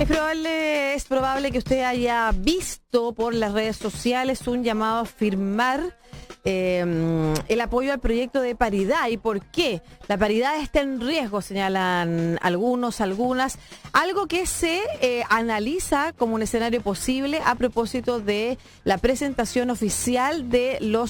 Es probable que usted haya visto por las redes sociales un llamado a firmar el apoyo al proyecto de paridad. ¿Y por qué? La paridad está en riesgo, señalan algunas, algo que se analiza como un escenario posible a propósito de la presentación oficial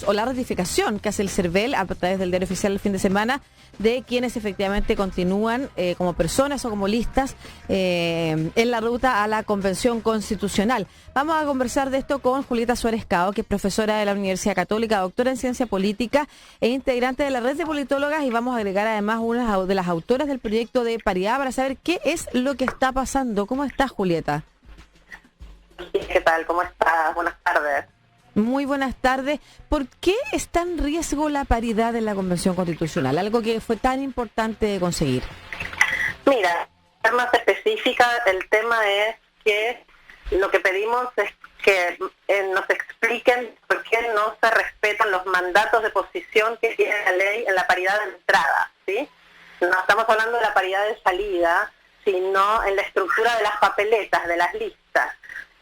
o la ratificación que hace el CERVEL a través del diario oficial el fin de semana de quienes efectivamente continúan como personas o como listas en la ruta a la Convención Constitucional. Vamos a conversar de esto con Julieta Suárez Cao, que es profesora de la Universidad Católica, doctora en Ciencia Política e integrante de la red de politólogas, y vamos a agregar además una de las autoras del proyecto de paridad para saber qué es lo que está pasando. ¿Cómo estás, Julieta? ¿Qué tal? ¿Cómo estás? Buenas tardes. Muy buenas tardes. ¿Por qué está en riesgo la paridad en la Convención Constitucional? Algo que fue tan importante de conseguir. Mira, de forma más específica, el tema es que lo que pedimos es que nos expliquen por qué no se respetan los mandatos de posición que tiene la ley en la paridad de entrada, ¿sí? No estamos hablando de la paridad de salida, sino en la estructura de las papeletas, de las listas.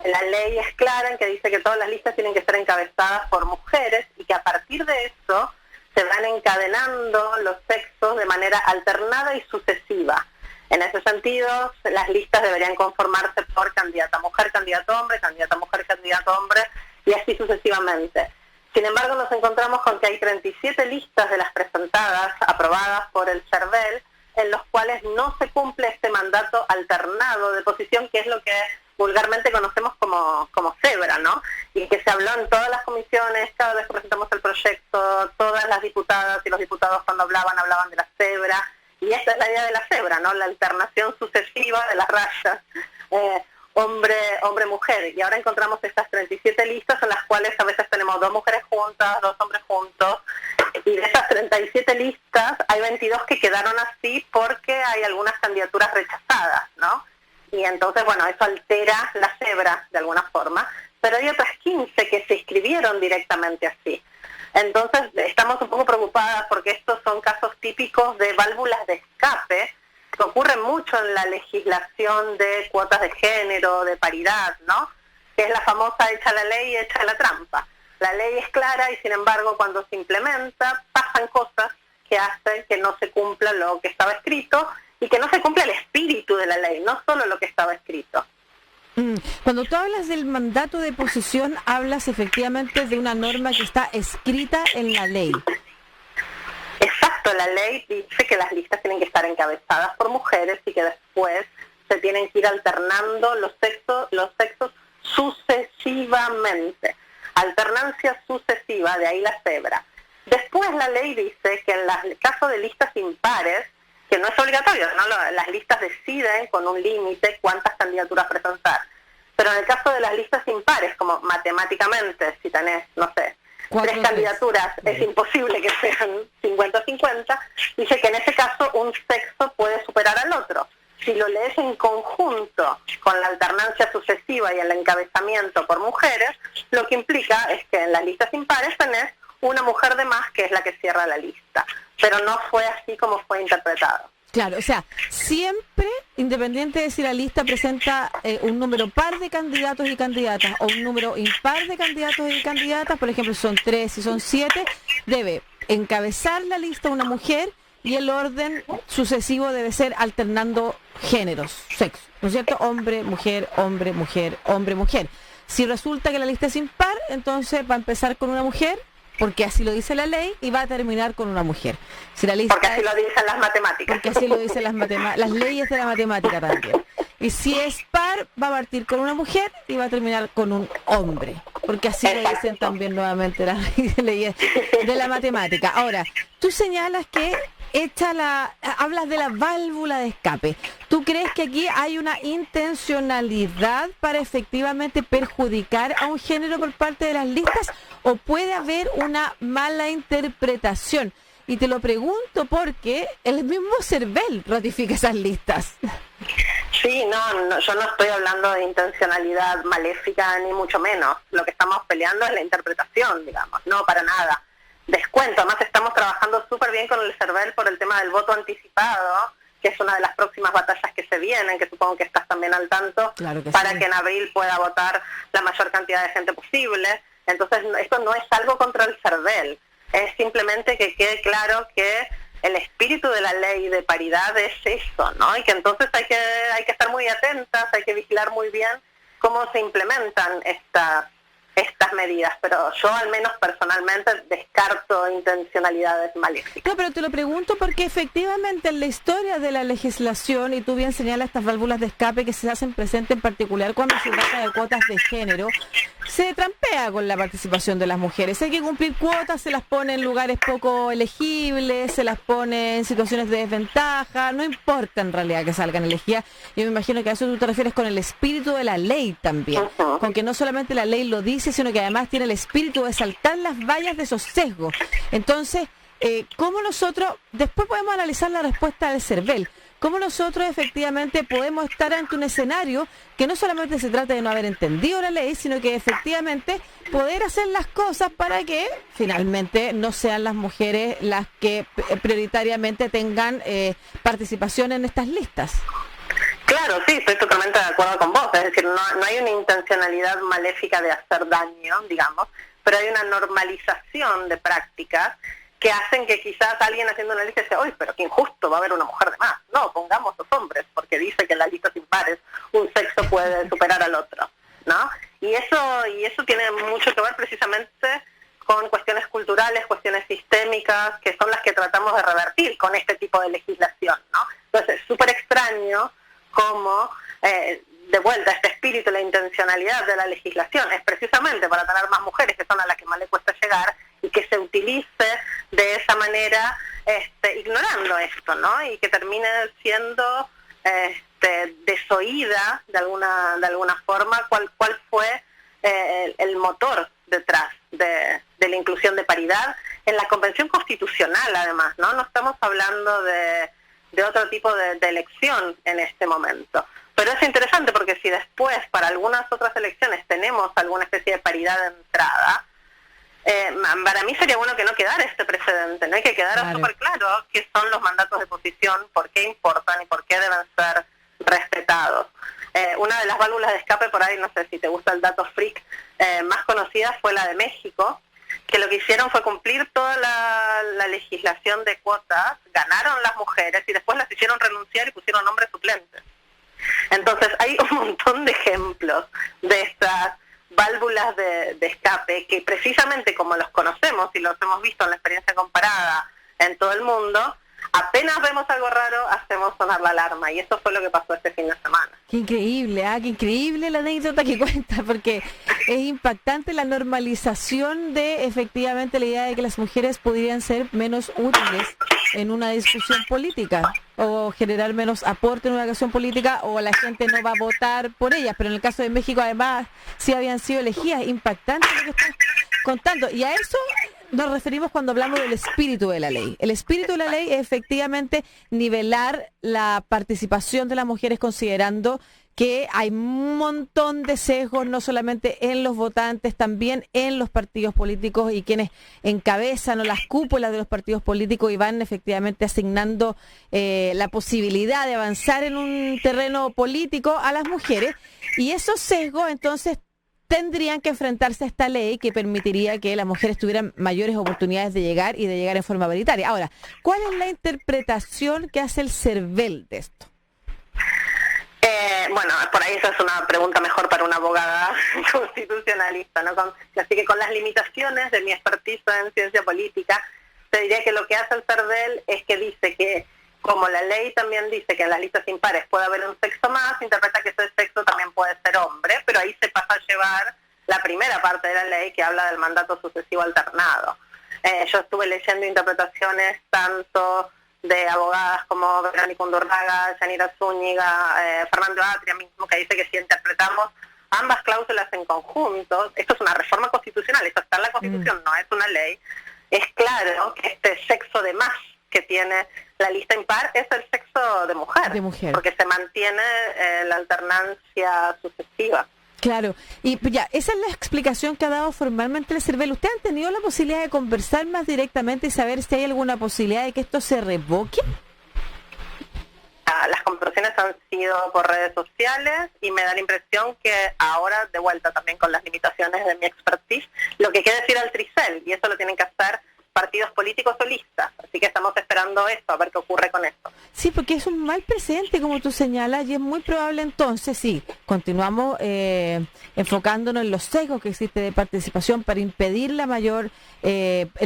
La ley es clara en que dice que todas las listas tienen que estar encabezadas por mujeres y que a partir de eso se van encadenando los sexos de manera alternada y sucesiva. En ese sentido, las listas deberían conformarse por candidata mujer, candidato hombre, candidata mujer, candidato hombre, y así sucesivamente. Sin embargo, nos encontramos con que hay 37 listas de las presentadas, aprobadas por el CERVEL, en los cuales no se cumple este mandato alternado de posición, que es lo que vulgarmente conocemos como cebra, ¿no? Y que se habló en todas las comisiones, cada vez que presentamos el proyecto, todas las diputadas y los diputados cuando hablaban de la cebra, y esta es la idea de la cebra, ¿no? La alternación sucesiva de las rayas, hombre-mujer, y ahora encontramos estas 37 listas en las cuales a veces tenemos 2 mujeres juntas, 2 hombres juntos, y de esas 37 listas hay 22 que quedaron así porque hay algunas candidaturas rechazadas, ¿no? Y entonces, bueno, eso altera la cebra de alguna forma, pero hay otras 15 que se inscribieron directamente así. Entonces, estamos un poco preocupadas porque estos son casos típicos de válvulas de escape que ocurren mucho en la legislación de cuotas de género, de paridad, ¿no? Que es la famosa echa la ley, echa la trampa. La ley es clara y, sin embargo, cuando se implementa, pasan cosas que hacen que no se cumpla lo que estaba escrito y que no se cumpla el espíritu de la ley, no solo lo que estaba escrito. Cuando tú hablas del mandato de posición, hablas efectivamente de una norma que está escrita en la ley. Exacto, la ley dice que las listas tienen que estar encabezadas por mujeres y que después se tienen que ir alternando los sexos sucesivamente. Alternancia sucesiva, de ahí la cebra. Después la ley dice que en el caso de listas impares, que no es obligatorio, ¿no? Las listas deciden con un límite cuántas candidaturas presentar. Pero en el caso de las listas impares, como matemáticamente, si tenés, no sé, 3 candidaturas, es imposible que sean 50-50, dice que en ese caso un sexo puede superar al otro. Si lo lees en conjunto con la alternancia sucesiva y el encabezamiento por mujeres, lo que implica es que en las listas impares tenés una mujer de más que es la que cierra la lista. Pero no fue así como fue interpretado. Claro, o sea, siempre, independiente de si la lista presenta un número par de candidatos y candidatas o un número impar de candidatos y candidatas, por ejemplo, son 3 y son 7, debe encabezar la lista una mujer y el orden sucesivo debe ser alternando géneros, sexo, ¿no es cierto? Hombre, mujer, hombre, mujer, hombre, mujer. Si resulta que la lista es impar, entonces va a empezar con una mujer, porque así lo dice la ley, y va a terminar con una mujer. Si la lista porque así lo dicen las matemáticas. Porque así lo dicen las leyes de la matemática también. Y si es par, va a partir con una mujer y va a terminar con un hombre. Porque así lo dicen también nuevamente las leyes de la matemática. Ahora, tú señalas que hablas de la válvula de escape. ¿Tú crees que aquí hay una intencionalidad para efectivamente perjudicar a un género por parte de las listas, o puede haber una mala interpretación? Y te lo pregunto porque el mismo CERVEL ratifica esas listas. Sí, no, yo no estoy hablando de intencionalidad maléfica ni mucho menos. Lo que estamos peleando es la interpretación, digamos, no para nada. Descuento, además estamos trabajando súper bien con el CERVEL por el tema del voto anticipado, que es una de las próximas batallas que se vienen, que supongo que estás también al tanto, claro que para sí, que en abril pueda votar la mayor cantidad de gente posible. Entonces, esto no es algo contra el CERVEL, es simplemente que quede claro que el espíritu de la ley de paridad es eso, ¿no? Y que entonces hay que estar muy atentas, hay que vigilar muy bien cómo se implementan estas medidas, pero yo al menos personalmente descarto intencionalidades maléficas. No, pero te lo pregunto porque efectivamente en la historia de la legislación, y tú bien señalas estas válvulas de escape que se hacen presentes en particular cuando se trata de cuotas de género, se trampea con la participación de las mujeres. Hay que cumplir cuotas, se las pone en lugares poco elegibles, se las pone en situaciones de desventaja, no importa en realidad que salgan elegidas. Yo me imagino que a eso tú te refieres con el espíritu de la ley también, con que no solamente la ley lo dice, sino que además tiene el espíritu de saltar las vallas de esos sesgos. Entonces, ¿cómo nosotros, después podemos analizar la respuesta del CERVEL, cómo nosotros efectivamente podemos estar ante un escenario que no solamente se trata de no haber entendido la ley, sino que efectivamente poder hacer las cosas para que finalmente no sean las mujeres las que prioritariamente tengan participación en estas listas? Claro, sí, estoy totalmente de acuerdo con vos. Es decir, no hay una intencionalidad maléfica de hacer daño, digamos, pero hay una normalización de prácticas que hacen que quizás alguien haciendo una lista dice, ¡uy, pero qué injusto, va a haber una mujer de más! No, pongamos los hombres, porque dice que en la lista sin pares un sexo puede superar al otro, ¿no? Y eso tiene mucho que ver precisamente con cuestiones culturales, cuestiones sistémicas, que son las que tratamos de revertir con este tipo de legislación, ¿no? Entonces, es súper extraño cómo, de vuelta, este espíritu, la intencionalidad de la legislación es precisamente para tener más mujeres, que son a las que más le cuesta llegar, y que se utilice de esa manera, ignorando esto, ¿no? Y que termine siendo desoída de alguna forma cuál fue el motor detrás de la inclusión de paridad en la Convención Constitucional, además, ¿no? No estamos hablando de otro tipo de elección en este momento. Pero es interesante porque si después para algunas otras elecciones tenemos alguna especie de paridad de entrada, para mí sería bueno que no quedara este precedente, ¿no? Hay que quedara súper claro qué son los mandatos de posición, por qué importan y por qué deben ser respetados. Una de las válvulas de escape, por ahí, no sé si te gusta el dato freak, más conocida fue la de México, que lo que hicieron fue cumplir toda la legislación de cuotas, ganaron las mujeres y después las hicieron renunciar y pusieron hombres suplentes. Entonces hay un montón de ejemplos de estas válvulas de escape que precisamente como los conocemos y los hemos visto en la experiencia comparada en todo el mundo, apenas vemos algo raro, hacemos sonar la alarma, y eso fue lo que pasó este fin de semana. Qué increíble, qué increíble la anécdota que cuenta, porque es impactante la normalización de efectivamente la idea de que las mujeres podrían ser menos útiles en una discusión política o generar menos aporte en una acción política, o la gente no va a votar por ellas, pero en el caso de México además sí habían sido elegidas. Impactante lo que estás contando, y a eso nos referimos cuando hablamos del espíritu de la ley. El espíritu de la ley es efectivamente nivelar la participación de las mujeres, considerando que hay un montón de sesgos, no solamente en los votantes, también en los partidos políticos y quienes encabezan o las cúpulas de los partidos políticos y van efectivamente asignando la posibilidad de avanzar en un terreno político a las mujeres. Y esos sesgos entonces tendrían que enfrentarse a esta ley que permitiría que las mujeres tuvieran mayores oportunidades de llegar y de llegar en forma paritaria. Ahora, ¿cuál es la interpretación que hace el CERVEL de esto? Bueno, por ahí esa es una pregunta mejor para una abogada constitucionalista, ¿no? Así que con las limitaciones de mi expertise en ciencia política, te diría que lo que hace el CERVEL es que dice que, como la ley también dice que en las listas impares puede haber un sexo más, interpreta que ese sexo también puede ser hombre, pero ahí se pasa a llevar la primera parte de la ley que habla del mandato sucesivo alternado. Yo estuve leyendo interpretaciones tanto de abogadas como Verónica Undurraga, Yanira Zúñiga, Fernando Atria mismo, que dice que si interpretamos ambas cláusulas en conjunto, esto es una reforma constitucional, esto está en la Constitución, no es una ley, es claro que este sexo de más que tiene la lista impar es el sexo de mujer. Porque se mantiene la alternancia sucesiva. Claro, y ya, esa es la explicación que ha dado formalmente el CERVEL. ¿Usted ha tenido la posibilidad de conversar más directamente y saber si hay alguna posibilidad de que esto se revoque? las conversaciones han sido por redes sociales y me da la impresión que ahora, de vuelta también con las limitaciones de mi expertise, lo que queda es ir al tricel, y eso lo tienen que hacer partidos políticos o listas. Así que estamos esperando eso, a ver qué ocurre con esto. Sí, porque es un mal precedente, como tú señalas, y es muy probable entonces, sí, continuamos enfocándonos en los sesgos que existe de participación para impedir el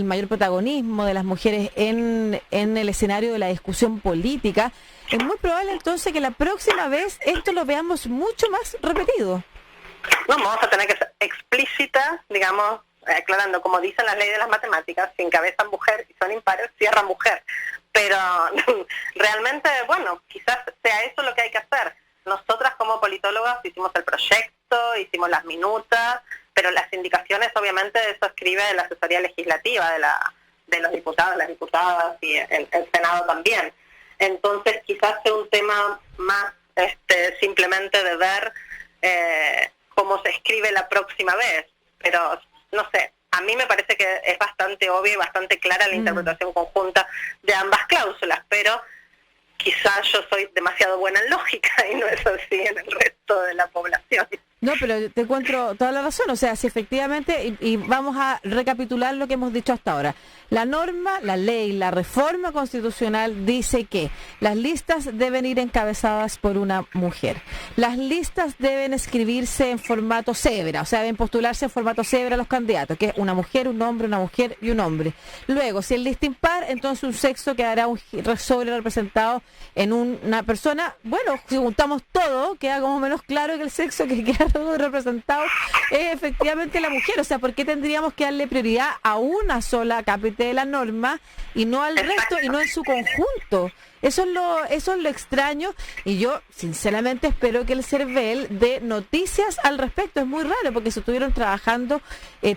mayor protagonismo de las mujeres en el escenario de la discusión política. Es muy probable entonces que la próxima vez esto lo veamos mucho más repetido. No, vamos a tener que ser explícitas, digamos, aclarando, como dicen las leyes de las matemáticas, si encabezan mujer y son impares, cierra mujer. Pero realmente, bueno, quizás sea eso lo que hay que hacer. Nosotras como politólogas hicimos el proyecto, hicimos las minutas, pero las indicaciones, obviamente, eso escribe la asesoría legislativa de los diputados, las diputadas y el Senado también. Entonces, quizás sea un tema más simplemente de ver cómo se escribe la próxima vez, pero no sé, a mí me parece que es bastante obvia y bastante clara la interpretación conjunta de ambas cláusulas, pero quizás yo soy demasiado buena en lógica y no es así en el resto de la población. No, pero te encuentro toda la razón, o sea, si efectivamente, y vamos a recapitular lo que hemos dicho hasta ahora. La norma, la ley, la reforma constitucional dice que las listas deben ir encabezadas por una mujer. Las listas deben escribirse en formato cebra, o sea, deben postularse en formato cebra los candidatos, que es una mujer y un hombre. Luego, si el lista impar, entonces un sexo quedará sobre representado en una persona. Bueno, si juntamos todo, queda como menos claro que el sexo que queda representado es efectivamente la mujer. O sea, ¿por qué tendríamos que darle prioridad a una sola capite de la norma y no al resto y no en su conjunto? Eso es lo extraño, y yo sinceramente espero que el CERVEL dé noticias al respecto. Es muy raro porque se estuvieron trabajando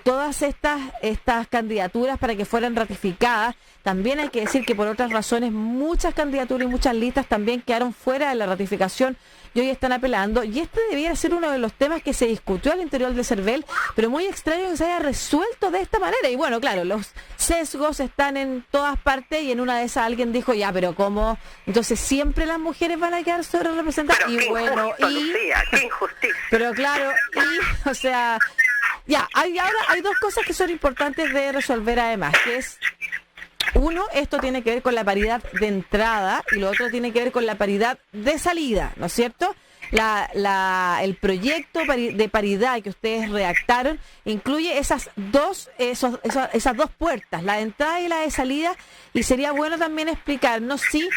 todas estas candidaturas para que fueran ratificadas. También hay que decir que por otras razones muchas candidaturas y muchas listas también quedaron fuera de la ratificación y hoy están apelando, y este debiera ser uno de los temas que se discutió al interior del CERVEL, pero muy extraño que se haya resuelto de esta manera. Y bueno, claro, los sesgos están en todas partes, y en una de esas alguien dijo, ya, pero ¿cómo? Entonces siempre las mujeres van a quedar sobre representadas. Y bueno, Lucía, qué injusticia. Pero claro, o sea, ya, ahora hay dos cosas que son importantes de resolver además, que es: uno, esto tiene que ver con la paridad de entrada, y lo otro tiene que ver con la paridad de salida, ¿no es cierto? El proyecto de paridad que ustedes redactaron incluye esas dos puertas, la de entrada y la de salida, y sería bueno también explicarnos si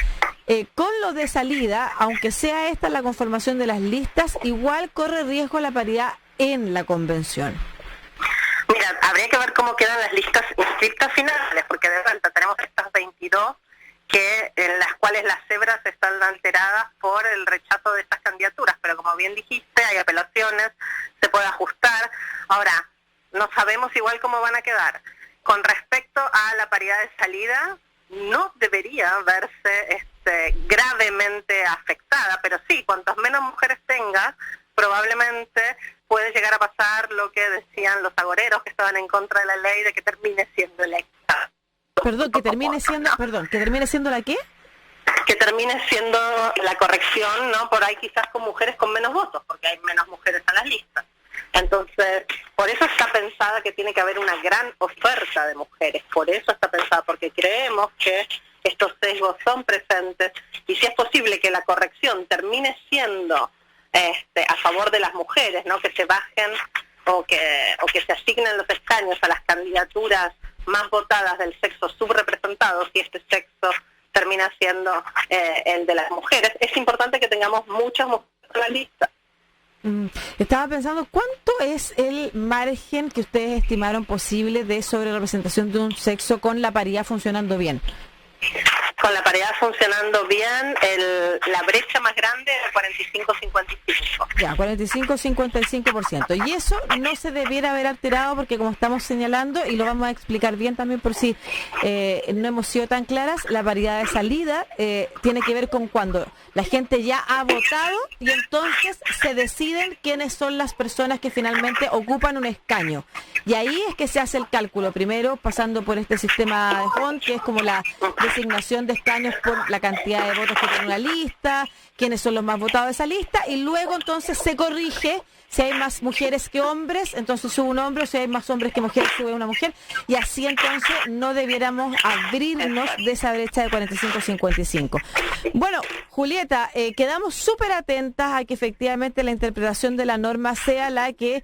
con lo de salida, aunque sea esta la conformación de las listas, igual corre riesgo la paridad en la convención. Mira, habría que ver cómo quedan las listas inscriptas finales, porque de vuelta tenemos estas 22 en las cuales las cebras están alteradas por el rechazo de estas candidaturas, pero como bien dijiste, hay apelaciones, se puede ajustar. Ahora, no sabemos igual cómo van a quedar. Con respecto a la paridad de salida, no debería verse gravemente afectada, pero sí, cuantos menos mujeres tengas, probablemente puede llegar a pasar lo que decían los agoreros que estaban en contra de la ley, de que termine siendo electa. Que termine siendo ¿la qué? Que termine siendo la corrección, ¿no? Por ahí quizás con mujeres con menos votos, porque hay menos mujeres en las listas. Entonces, por eso está pensada que tiene que haber una gran oferta de mujeres, por eso está pensada, porque creemos que estos sesgos son presentes, y si es posible que la corrección termine siendo a favor de las mujeres, ¿no? Que se bajen o que se asignen los escaños a las candidaturas más votadas del sexo subrepresentado, si este sexo termina siendo el de las mujeres. Es importante que tengamos muchas mujeres en la lista. Estaba pensando, ¿cuánto es el margen que ustedes estimaron posible de sobrerepresentación de un sexo con la paridad funcionando bien? Con la paridad funcionando bien, la brecha más grande es 45-55. Ya, 45-55%. Y eso no se debiera haber alterado porque, como estamos señalando, y lo vamos a explicar bien también por si no hemos sido tan claras, la paridad de salida tiene que ver con cuando la gente ya ha votado y entonces se deciden quiénes son las personas que finalmente ocupan un escaño. Y ahí es que se hace el cálculo, primero pasando por este sistema de Hond, que es como la designación de escaños por la cantidad de votos que tiene una lista, quiénes son los más votados de esa lista, y luego entonces se corrige. Si hay más mujeres que hombres, entonces sube un hombre, o si hay más hombres que mujeres, sube una mujer, y así entonces no debiéramos abrirnos de esa brecha de 45-55. Bueno, Julieta, quedamos súper atentas a que efectivamente la interpretación de la norma sea la que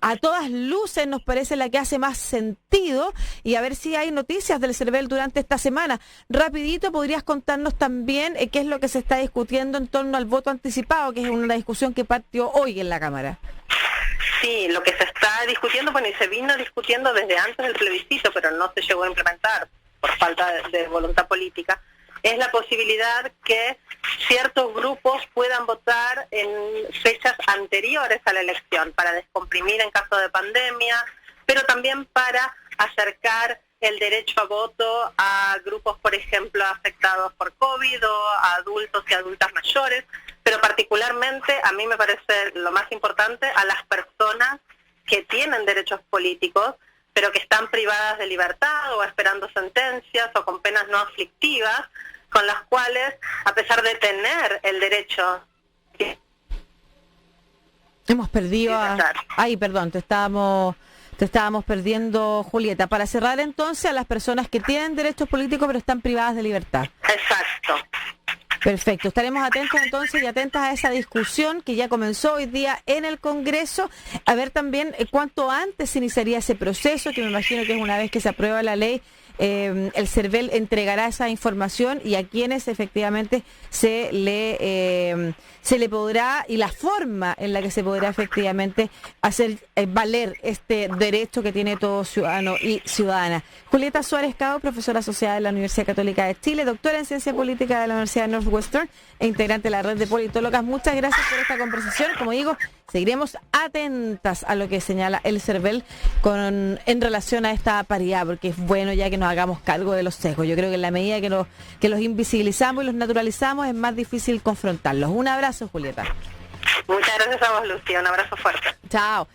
a todas luces nos parece la que hace más sentido, y a ver si hay noticias del CERVEL durante esta semana. Rapidito, ¿podrías contarnos también qué es lo que se está discutiendo en torno al voto anticipado, que es una discusión que partió hoy en la Cámara? Sí, lo que se está discutiendo, bueno, y se vino discutiendo desde antes del plebiscito, pero no se llegó a implementar por falta de voluntad política, es la posibilidad que ciertos grupos puedan votar en fechas anteriores a la elección para descomprimir en caso de pandemia, pero también para acercar el derecho a voto a grupos, por ejemplo, afectados por COVID o a adultos y adultas mayores, pero particularmente a mí me parece lo más importante a las personas que tienen derechos políticos, pero que están privadas de libertad o esperando sentencias o con penas no aflictivas, con las cuales, a pesar de tener el derecho... Hemos perdido Ay, perdón, te estábamos perdiendo, Julieta. Para cerrar entonces, a las personas que tienen derechos políticos pero están privadas de libertad. Exacto. Perfecto, estaremos atentos entonces y atentas a esa discusión que ya comenzó hoy día en el Congreso, a ver también cuánto antes se iniciaría ese proceso, que me imagino que es una vez que se aprueba la ley, el CERVEL entregará esa información y a quienes efectivamente se le podrá, y la forma en la que se podrá efectivamente hacer valer este derecho que tiene todo ciudadano y ciudadana. Julieta Suárez Cao, profesora asociada de la Universidad Católica de Chile, doctora en Ciencia Política de la Universidad de Northwestern e integrante de la red de politólogas. Muchas gracias por esta conversación. Como digo, seguiremos atentas a lo que señala el CERVEL en relación a esta paridad, porque es bueno ya que nos hagamos cargo de los sesgos. Yo creo que en la medida que los invisibilizamos y los naturalizamos es más difícil confrontarlos. Un abrazo, Julieta. Muchas gracias a vos, Lucía. Un abrazo fuerte. Chao.